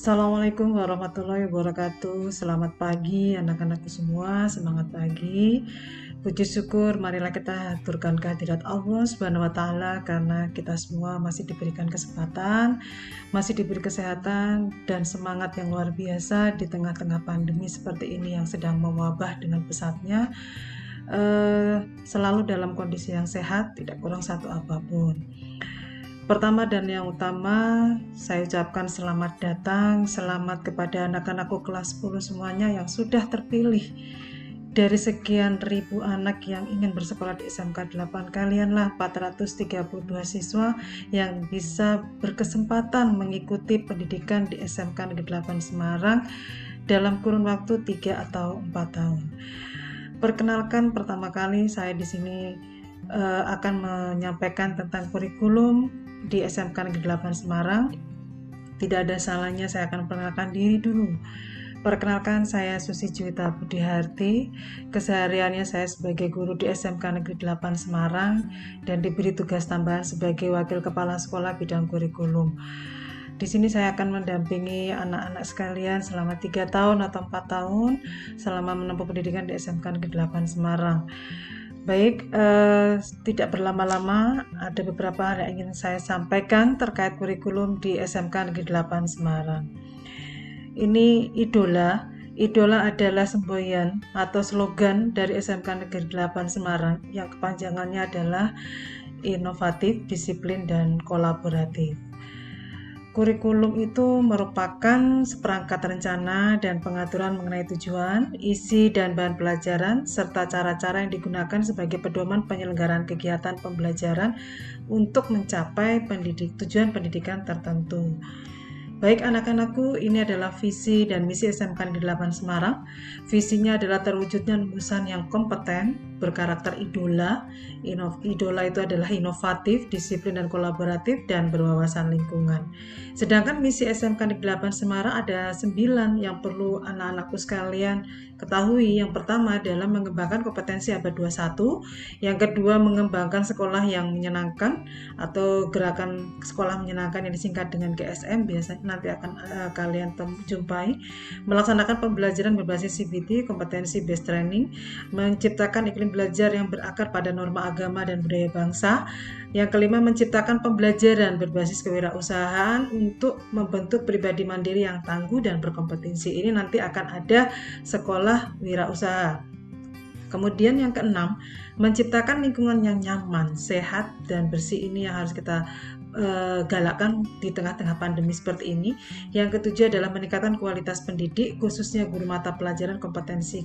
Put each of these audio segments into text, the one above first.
Assalamualaikum warahmatullahi wabarakatuh. Selamat pagi anak-anakku semua, semangat pagi. Puji syukur, marilah kita haturkan kehadirat Allah Subhanahu wa taala karena kita semua masih diberikan kesempatan, masih diberi kesehatan dan semangat yang luar biasa di tengah-tengah pandemi seperti ini yang sedang mewabah dengan pesatnya. Selalu dalam kondisi yang sehat, tidak kurang satu apapun. Pertama dan yang utama, saya ucapkan selamat datang, selamat kepada anak-anakku kelas 10 semuanya yang sudah terpilih dari sekian ribu anak yang ingin bersekolah di SMK 8. Kalianlah 432 siswa yang bisa berkesempatan mengikuti pendidikan di SMK Negeri 8 Semarang dalam kurun waktu 3 atau 4 tahun. Perkenalkan, pertama kali saya di sini akan menyampaikan tentang kurikulum di SMK Negeri 8 Semarang. Tidak ada salahnya saya akan perkenalkan diri dulu. Perkenalkan, saya Susi Juwita Budiharti. Kesehariannya saya sebagai guru di SMK Negeri 8 Semarang dan diberi tugas tambahan sebagai wakil kepala sekolah bidang kurikulum. Di sini saya akan mendampingi anak-anak sekalian selama 3 tahun atau 4 tahun selama menempuh pendidikan di SMK Negeri 8 Semarang. Baik, tidak berlama-lama, ada beberapa hal yang ingin saya sampaikan terkait kurikulum di SMK Negeri 8 Semarang. Ini idola adalah semboyan atau slogan dari SMK Negeri 8 Semarang yang kepanjangannya adalah inovatif, disiplin, dan kolaboratif. Kurikulum itu merupakan seperangkat rencana dan pengaturan mengenai tujuan, isi dan bahan pelajaran, serta cara-cara yang digunakan sebagai pedoman penyelenggaraan kegiatan pembelajaran untuk mencapai tujuan pendidikan tertentu. Baik anak-anakku, ini adalah visi dan misi SMK Negeri 8 Semarang. Visinya adalah terwujudnya lulusan yang kompeten, berkarakter idola. Idola itu adalah inovatif, disiplin dan kolaboratif, dan berwawasan lingkungan. Sedangkan misi SMK Negeri 8 Semarang ada 9 yang perlu anak-anakku sekalian ketahui. Yang pertama adalah mengembangkan kompetensi abad 21. Yang kedua, mengembangkan sekolah yang menyenangkan atau gerakan sekolah menyenangkan yang disingkat dengan GSM, biasanya nanti akan kalian jumpai. Melaksanakan pembelajaran berbasis CBT, kompetensi based training, menciptakan iklim belajar yang berakar pada norma agama dan budaya bangsa. Yang kelima, menciptakan pembelajaran berbasis kewirausahaan untuk membentuk pribadi mandiri yang tangguh dan berkompetensi. Ini nanti akan ada sekolah wirausaha. Kemudian yang keenam, menciptakan lingkungan yang nyaman, sehat, dan bersih. Ini yang harus kita galakkan di tengah-tengah pandemi seperti ini. Yang ketujuh adalah meningkatkan kualitas pendidik, khususnya guru mata pelajaran kompetensi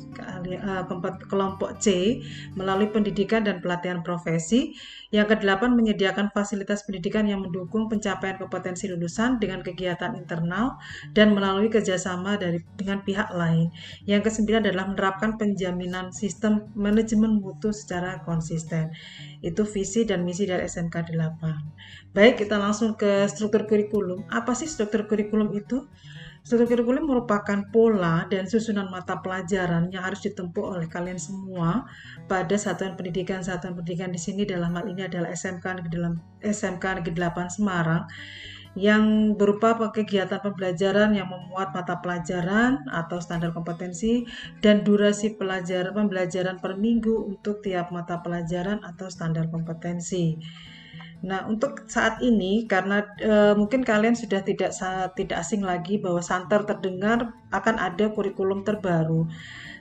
kelompok C melalui pendidikan dan pelatihan profesi. Yang kedelapan, menyediakan fasilitas pendidikan yang mendukung pencapaian kompetensi lulusan dengan kegiatan internal dan melalui kerjasama dengan pihak lain. Yang kesembilan adalah menerapkan penjaminan sistem manajemen mutu secara konsisten. Itu visi dan misi dari SMK 8. Baik, kita langsung ke struktur kurikulum. Apa sih struktur kurikulum itu? Struktur kurikulum merupakan pola dan susunan mata pelajaran yang harus ditempuh oleh kalian semua pada satuan pendidikan. Satuan pendidikan di sini dalam hal ini adalah SMK Negeri 8 Semarang, yang berupa kegiatan pembelajaran yang memuat mata pelajaran atau standar kompetensi dan durasi pembelajaran per minggu untuk tiap mata pelajaran atau standar kompetensi. Nah, untuk saat ini karena mungkin kalian sudah tidak asing lagi bahwa santer terdengar akan ada kurikulum terbaru.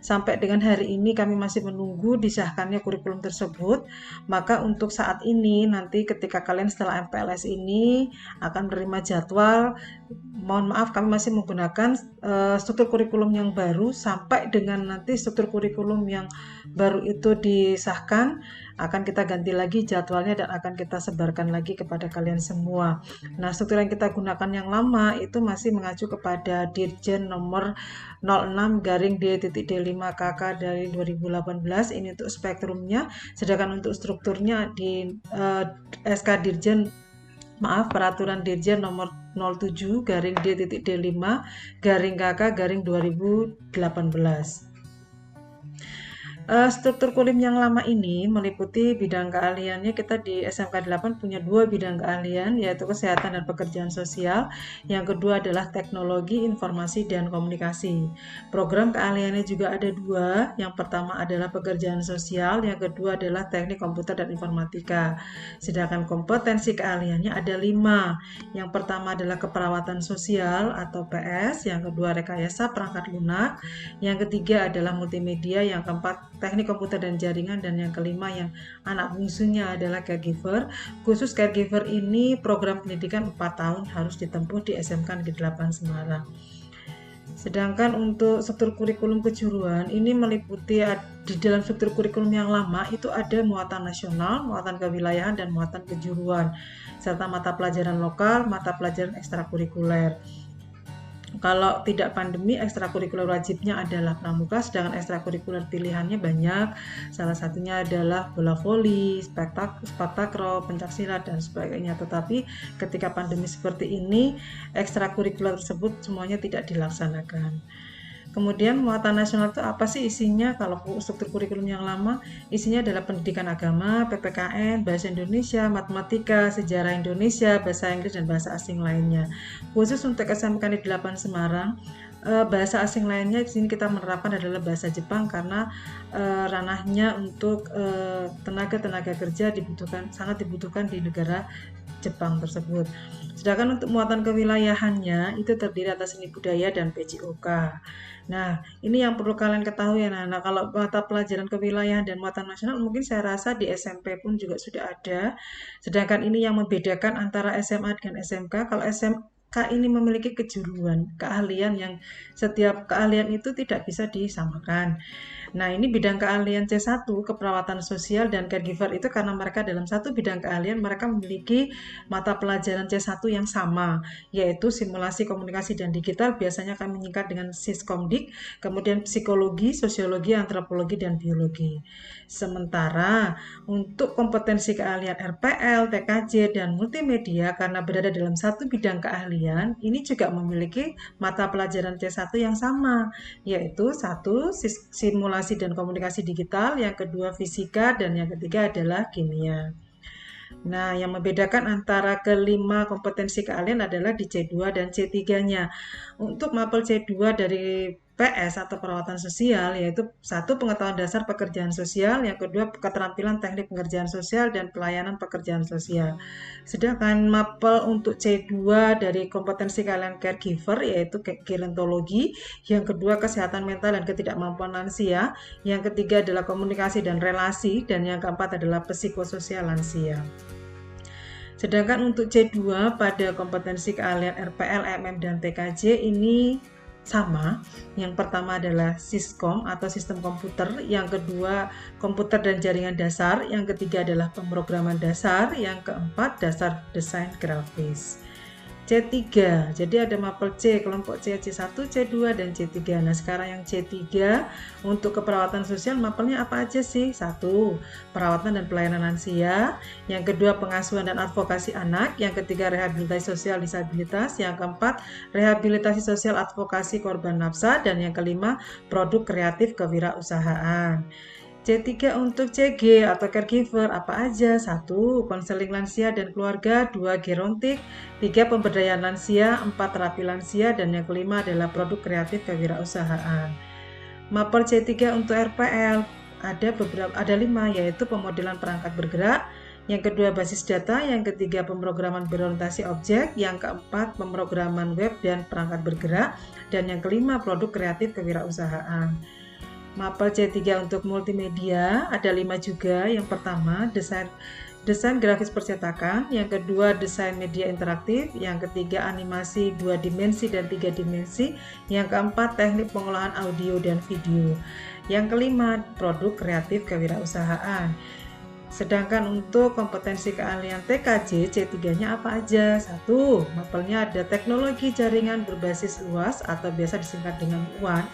Sampai dengan hari ini kami masih menunggu disahkannya kurikulum tersebut. Maka untuk saat ini nanti ketika kalian setelah MPLS ini akan menerima jadwal, mohon maaf kami masih menggunakan struktur kurikulum yang baru. Sampai dengan nanti struktur kurikulum yang baru itu disahkan, akan kita ganti lagi jadwalnya dan akan kita sebarkan lagi kepada kalian semua. Nah, struktur yang kita gunakan yang lama itu masih mengacu kepada Dirjen nomor 06/D.D5KK dari 2018. Ini untuk spektrumnya, sedangkan untuk strukturnya di Peraturan Dirjen nomor 07/D.D5/KK/2018. Struktur kurikulum yang lama ini meliputi bidang keahliannya. Kita di SMK 8 punya 2 bidang keahlian, yaitu kesehatan dan pekerjaan sosial. Yang kedua adalah teknologi, informasi, dan komunikasi. Program keahliannya juga ada 2. Yang pertama adalah pekerjaan sosial, yang kedua adalah teknik komputer dan informatika. Sedangkan kompetensi keahliannya ada 5. Yang pertama adalah keperawatan sosial atau PS, yang kedua rekayasa perangkat lunak, yang ketiga adalah multimedia, yang keempat teknik komputer dan jaringan, dan yang kelima yang anak bungsunya adalah caregiver. Khusus caregiver ini program pendidikan 4 tahun harus ditempuh di SMK Negeri 8 Semarang. Sedangkan untuk struktur kurikulum kejuruan ini meliputi di dalam struktur kurikulum yang lama itu ada muatan nasional, muatan kewilayahan, dan muatan kejuruan, serta mata pelajaran lokal, mata pelajaran ekstrakurikuler. Kalau tidak pandemi, ekstrakurikuler wajibnya adalah pramuka, sedangkan ekstrakurikuler pilihannya banyak. Salah satunya adalah bola voli, takraw, pencaksilat, dan sebagainya. Tetapi ketika pandemi seperti ini, ekstrakurikuler tersebut semuanya tidak dilaksanakan. Kemudian muatan nasional itu apa sih isinya? Kalau struktur kurikulum yang lama, isinya adalah pendidikan agama, PPKN, bahasa Indonesia, matematika, sejarah Indonesia, bahasa Inggris, dan bahasa asing lainnya. Khusus untuk SMK Negeri 8 Semarang, bahasa asing lainnya di sini kita menerapkan adalah bahasa Jepang karena ranahnya untuk tenaga kerja sangat dibutuhkan di negara Jepang tersebut. Sedangkan untuk muatan kewilayahannya itu terdiri atas seni budaya dan PJOK. Nah, ini yang perlu kalian ketahui ya. Nah, kalau mata pelajaran kewilayahan dan muatan nasional mungkin saya rasa di SMP pun juga sudah ada. Sedangkan ini yang membedakan antara SMA dengan SMK. Kalau SMK ini memiliki kejuruan, keahlian yang setiap keahlian itu tidak bisa disamakan. Nah, ini bidang keahlian C1, keperawatan sosial dan caregiver itu karena mereka dalam satu bidang keahlian mereka memiliki mata pelajaran C1 yang sama, yaitu simulasi komunikasi dan digital, biasanya kami menyingkat dengan Siskomdik, kemudian psikologi, sosiologi, antropologi, dan biologi. Sementara untuk kompetensi keahlian RPL, TKJ, dan multimedia karena berada dalam satu bidang keahlian, ini juga memiliki mata pelajaran C1 yang sama, yaitu satu simulasi dan komunikasi digital, yang kedua fisika, dan yang ketiga adalah kimia. Nah, yang membedakan antara kelima kompetensi keahlian adalah di C2 dan C3-nya. Untuk mapel C2 dari PS atau perawatan sosial, yaitu satu pengetahuan dasar pekerjaan sosial, yang kedua keterampilan teknik pengerjaan sosial dan pelayanan pekerjaan sosial. Sedangkan mapel untuk C2 dari kompetensi keahlian caregiver, yaitu gerontologi, yang kedua kesehatan mental dan ketidakmampuan lansia, yang ketiga adalah komunikasi dan relasi, dan yang keempat adalah psikososial lansia. Sedangkan untuk C2 pada kompetensi keahlian RPL, MM, dan TKJ ini sama. Yang pertama adalah Siskom atau sistem komputer, yang kedua komputer dan jaringan dasar, yang ketiga adalah pemrograman dasar, yang keempat dasar desain grafis. C3, jadi ada mapel C, kelompok C, C1, C2, dan C3. Nah, sekarang yang C3 untuk keperawatan sosial mapelnya apa aja sih? 1. Perawatan dan pelayanan lansia, yang kedua pengasuhan dan advokasi anak, yang ketiga rehabilitasi sosial disabilitas, yang keempat rehabilitasi sosial advokasi korban nafsa, dan yang kelima produk kreatif kewirausahaan. C3 untuk CG atau caregiver apa aja? 1. Konseling lansia dan keluarga, 2. Gerontik, 3. Pemberdayaan lansia, 4. Terapi lansia, dan yang kelima adalah produk kreatif kewirausahaan. Mapel C3 untuk RPL ada 5, yaitu pemodelan perangkat bergerak, yang kedua basis data, yang ketiga pemrograman berorientasi objek, yang keempat pemrograman web dan perangkat bergerak, dan yang kelima produk kreatif kewirausahaan. Mapel C3 untuk multimedia ada 5 juga. Yang pertama desain grafis percetakan, yang kedua desain media interaktif, yang ketiga animasi 2 dimensi dan 3 dimensi, yang keempat teknik pengolahan audio dan video, yang kelima produk kreatif kewirausahaan. Sedangkan untuk kompetensi keahlian TKJ C3-nya apa aja? 1. Mapelnya ada teknologi jaringan berbasis luas atau biasa disingkat dengan UAN.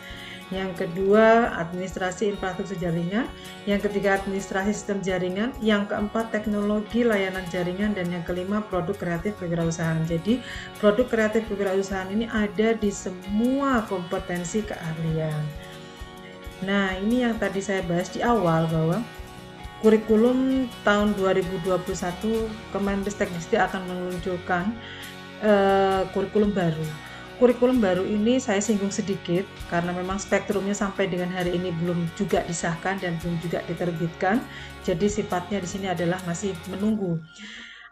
Yang kedua administrasi infrastruktur jaringan, yang ketiga administrasi sistem jaringan, yang keempat teknologi layanan jaringan, dan yang kelima produk kreatif kewirausahaan. Jadi produk kreatif kewirausahaan ini ada di semua kompetensi keahlian. Nah, ini yang tadi saya bahas di awal bahwa kurikulum tahun 2021 Kemendikbud akan meluncurkan kurikulum baru. Kurikulum baru ini saya singgung sedikit karena memang spektrumnya sampai dengan hari ini belum juga disahkan dan belum juga diterbitkan. Jadi sifatnya di sini adalah masih menunggu.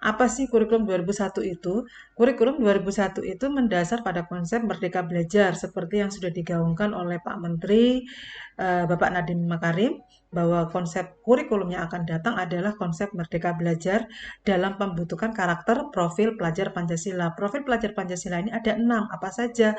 Apa sih kurikulum 2001 itu? Kurikulum 2001 itu mendasar pada konsep Merdeka Belajar seperti yang sudah digaungkan oleh Pak Menteri Bapak Nadiem Makarim, bahwa konsep kurikulum yang akan datang adalah konsep Merdeka Belajar dalam pembentukan karakter profil pelajar Pancasila. Profil pelajar Pancasila ini ada 6, apa saja?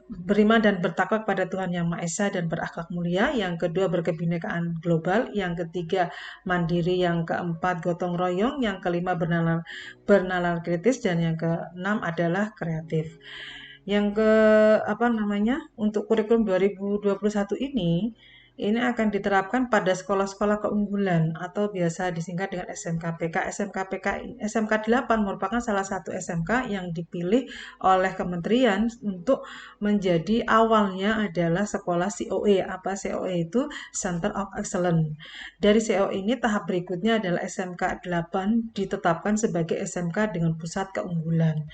Beriman dan bertakwa kepada Tuhan Yang Maha Esa dan berakhlak mulia. Yang kedua, berkebinekaan global. Yang ketiga, mandiri. Yang keempat, gotong royong. Yang kelima, bernalar kritis. Dan yang keenam adalah kreatif. Yang ke untuk kurikulum 2021 ini akan diterapkan pada sekolah-sekolah keunggulan atau biasa disingkat dengan SMKPK. SMK 8 merupakan salah satu SMK yang dipilih oleh kementerian untuk menjadi awalnya adalah sekolah COE. Apa COE itu? Center of Excellence. Dari COE ini tahap berikutnya adalah SMK 8 ditetapkan sebagai SMK dengan pusat keunggulan.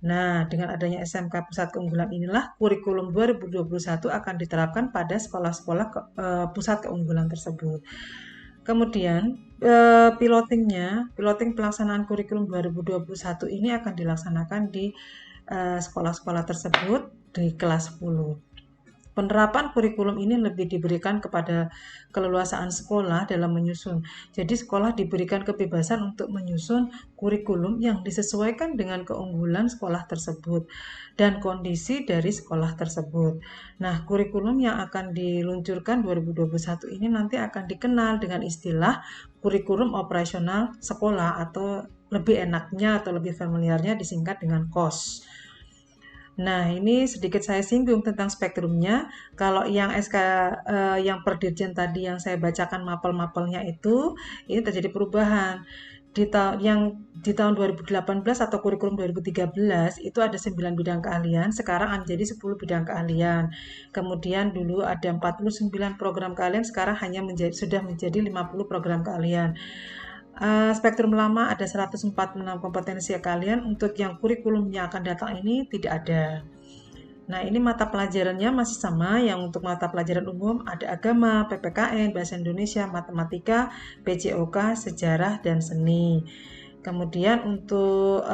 Nah, dengan adanya SMK Pusat Keunggulan inilah kurikulum 2021 akan diterapkan pada sekolah-sekolah pusat keunggulan tersebut. Kemudian piloting pelaksanaan kurikulum 2021 ini akan dilaksanakan di sekolah-sekolah tersebut di kelas 10. Penerapan kurikulum ini lebih diberikan kepada keleluasaan sekolah dalam menyusun. Jadi sekolah diberikan kebebasan untuk menyusun kurikulum yang disesuaikan dengan keunggulan sekolah tersebut dan kondisi dari sekolah tersebut. Nah, kurikulum yang akan diluncurkan 2021 ini nanti akan dikenal dengan istilah kurikulum operasional sekolah atau lebih enaknya atau lebih familiarnya disingkat dengan KOS. Nah, ini sedikit saya singgung tentang spektrumnya. Kalau yang yang per dirjen tadi yang saya bacakan mapel-mapelnya itu, ini terjadi perubahan. Di tahun 2018 atau kurikulum 2013 itu ada 9 bidang keahlian, sekarang menjadi 10 bidang keahlian. Kemudian dulu ada 49 program keahlian, sekarang sudah menjadi 50 program keahlian. Spektrum lama ada 146 kompetensi keahlian, untuk yang kurikulumnya akan datang ini tidak ada. Nah, ini mata pelajarannya masih sama, yang untuk mata pelajaran umum ada agama, PPKN, bahasa Indonesia, matematika, PJOK, sejarah, dan seni. Kemudian untuk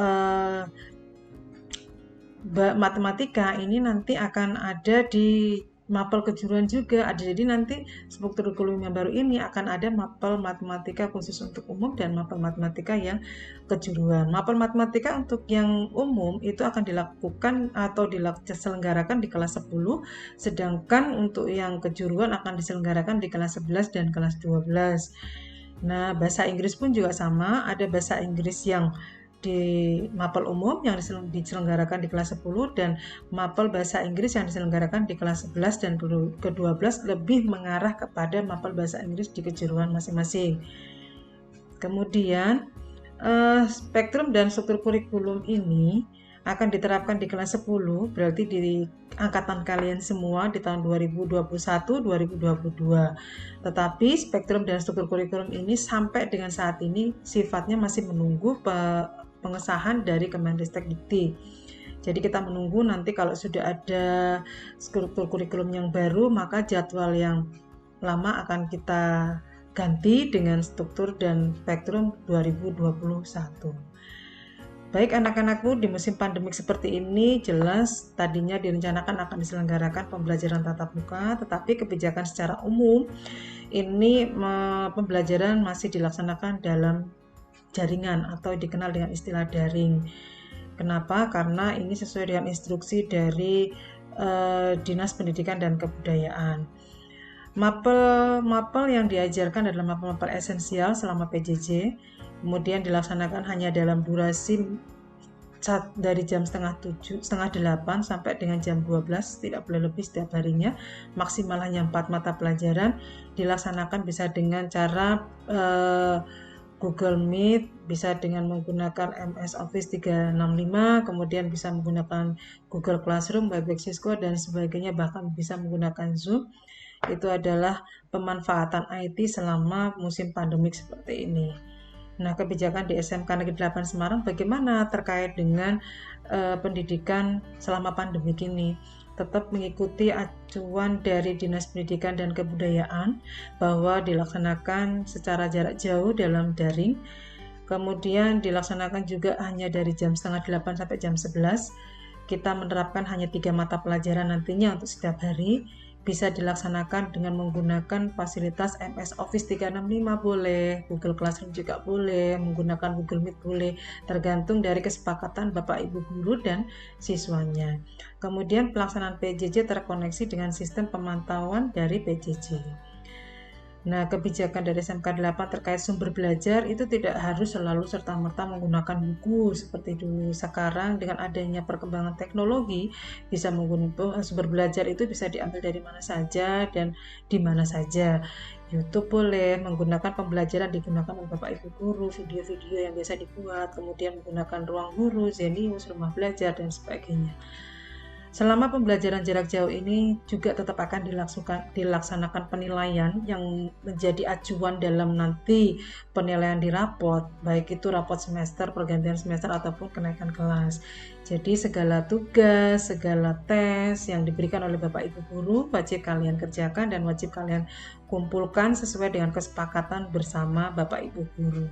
matematika ini nanti akan ada di mapel kejuruan juga ada. Jadi nanti struktur kurikulum yang baru ini akan ada mapel matematika khusus untuk umum dan mapel matematika yang kejuruan. Mapel matematika untuk yang umum itu akan dilakukan atau diselenggarakan di kelas 10, sedangkan untuk yang kejuruan akan diselenggarakan di kelas 11 dan kelas 12. Nah, bahasa Inggris pun juga sama, ada bahasa Inggris yang di mapel umum yang diselenggarakan di kelas 10 dan mapel bahasa Inggris yang diselenggarakan di kelas 11 dan ke-12 lebih mengarah kepada mapel bahasa Inggris di kejuruan masing-masing. Kemudian spektrum dan struktur kurikulum ini akan diterapkan di kelas 10, berarti di angkatan kalian semua di tahun 2021-2022. Tetapi spektrum dan struktur kurikulum ini sampai dengan saat ini sifatnya masih menunggu pengesahan dari Kemendikbud. Jadi kita menunggu nanti kalau sudah ada struktur kurikulum yang baru, maka jadwal yang lama akan kita ganti dengan struktur dan spektrum 2021. Baik anak-anakku, di musim pandemik seperti ini jelas tadinya direncanakan akan diselenggarakan pembelajaran tatap muka, tetapi kebijakan secara umum ini pembelajaran masih dilaksanakan dalam jaringan atau dikenal dengan istilah daring. Kenapa? Karena ini sesuai dengan instruksi dari Dinas Pendidikan dan Kebudayaan. Mapel yang diajarkan adalah mapel-mapel esensial selama PJJ, kemudian dilaksanakan hanya dalam durasi dari jam setengah 8 sampai dengan jam 12, tidak boleh lebih setiap harinya, maksimal hanya 4 mata pelajaran, dilaksanakan bisa dengan cara Google Meet, bisa dengan menggunakan MS Office 365, kemudian bisa menggunakan Google Classroom, Webex, Cisco, dan sebagainya, bahkan bisa menggunakan Zoom. Itu adalah pemanfaatan IT selama musim pandemik seperti ini. Nah, kebijakan di SMK Negeri 8 Semarang bagaimana terkait dengan pendidikan selama pandemik ini? Tetap mengikuti acuan dari Dinas Pendidikan dan Kebudayaan bahwa dilaksanakan secara jarak jauh dalam daring, kemudian dilaksanakan juga hanya dari jam setengah 8 sampai jam 11. Kita menerapkan hanya 3 mata pelajaran nantinya untuk setiap hari, bisa dilaksanakan dengan menggunakan fasilitas MS Office 365 boleh, Google Classroom juga boleh, menggunakan Google Meet boleh, tergantung dari kesepakatan Bapak Ibu guru dan siswanya. Kemudian pelaksanaan PJJ terkoneksi dengan sistem pemantauan dari PJJ. Nah, kebijakan dari SMK 8 terkait sumber belajar itu tidak harus selalu serta-merta menggunakan buku seperti dulu. Sekarang dengan adanya perkembangan teknologi, bisa menggunakan sumber belajar itu bisa diambil dari mana saja dan di mana saja. YouTube boleh, menggunakan pembelajaran digunakan oleh Bapak Ibu guru, video-video yang biasa dibuat, kemudian menggunakan ruang guru, Zenius, rumah belajar, dan sebagainya. Selama pembelajaran jarak jauh ini juga tetap akan dilaksanakan penilaian yang menjadi acuan dalam nanti penilaian di rapot, baik itu rapot semester, pergantian semester, ataupun kenaikan kelas. Jadi segala tugas, segala tes yang diberikan oleh Bapak Ibu guru wajib kalian kerjakan dan wajib kalian kumpulkan sesuai dengan kesepakatan bersama Bapak Ibu guru.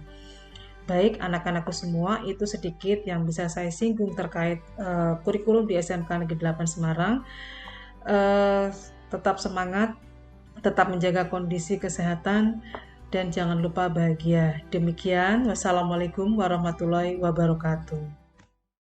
Baik anak-anakku semua, itu sedikit yang bisa saya singgung terkait kurikulum di SMK Negeri 8 Semarang. Tetap semangat, tetap menjaga kondisi kesehatan, dan jangan lupa bahagia. Demikian, wassalamualaikum warahmatullahi wabarakatuh.